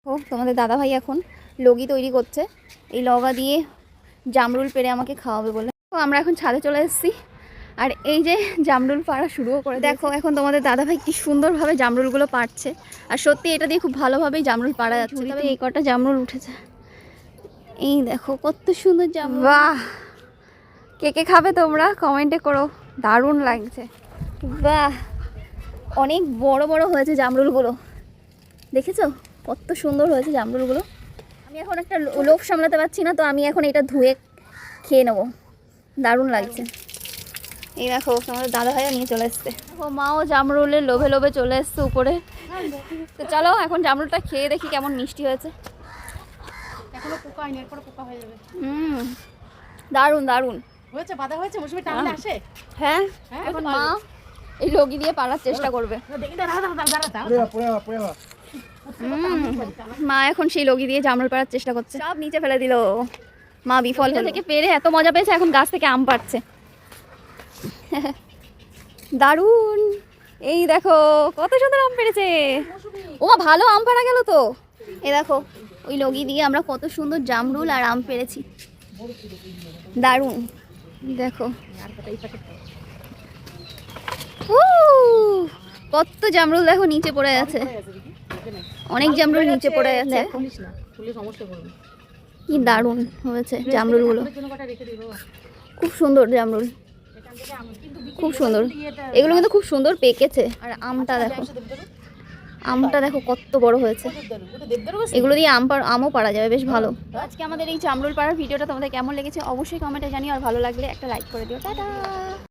ও তোমাদের দাদাভাই এখন লগি তৈরি করছে, এই লগা দিয়ে জামরুল পেড়ে আমাকে খাওয়াবে বলে। তো আমরা এখন ছাদে চলে এসেছি, আর এই যে জামরুল পাড়া শুরুও করে। দেখো এখন তোমাদের দাদাভাই কি সুন্দরভাবে জামরুলগুলো পাড়ছে, আর সত্যি এটা দিয়ে খুব ভালোভাবেই জামরুল পাড়া যাচ্ছে। তবে এই কটা জামরুল উঠেছে, এই দেখো কত সুন্দর জামরুল। বাহ, কে কে খাবে তোমরা কমেন্টে করো, দারুণ লাগছে। বাহ, অনেক বড় বড় হয়েছে জামরুলগুলো, দেখেছো কত সুন্দর হয়েছে জামরুলগুলো। আমি এখন একটা লোভ সামলাতে পারছি না, তো আমি এখন এটা ধুয়ে খেয়ে নেবো, দারুণ লাগছে। এই দেখো আমাদের দাদা ভাইয়া নিয়ে চলে এসছে, ও মাও জামরুলের লোভে লোভে চলে এসছে উপরে। তো চলো এখন জামরুলটা খেয়ে দেখি কেমন মিষ্টি হয়েছে। এখনো পোকা হয়নি, এরপরে পোকা হয়ে যাবে। দারুণ দারুণ হয়েছে, বাধা হয়েছে, মৌসুমী টানলে আসে। হ্যাঁ, এখন মা এই লগি দিয়ে পাড়ার চেষ্টা করবে। মা এখন সেই লগি দিয়ে জামরুল পাড়ার চেষ্টা করছে, সব নিচে ফেলে দিল। মা বিফল থেকে পেরে এত মজা পেয়েছে, এখন গাছ থেকে আম পাড়ছে। দারুণ, এই দেখো কত সুন্দর আম পেড়েছে। ও মা, ভালো আম পাড়া গেল তো। এই দেখো ওই লগি দিয়ে আমরা কত সুন্দর জামরুল আর আম পেড়েছি, দারুণ। দেখো কত জামরুল দেখো নিচে পড়ে আছে, অনেক জামরুল নিচে পড়ে আছে। কি দারুণ হয়েছে জামরুলগুলো, খুব সুন্দর জামরুল, খুব সুন্দর। এগুলো কিন্তু খুব সুন্দর পেকেছে। আর আমটা দেখো, আমটা দেখো কত বড় হয়েছে। এগুলো দিয়ে আমও পাড়া যাবে, বেশ ভালো। আজকে আমাদের এই জামরুল পাড়ার ভিডিওটা তোমাদের কেমন লেগেছে অবশ্যই কমেন্টে জানিও, আর ভালো লাগলে একটা লাইক করে দিও। টাটা।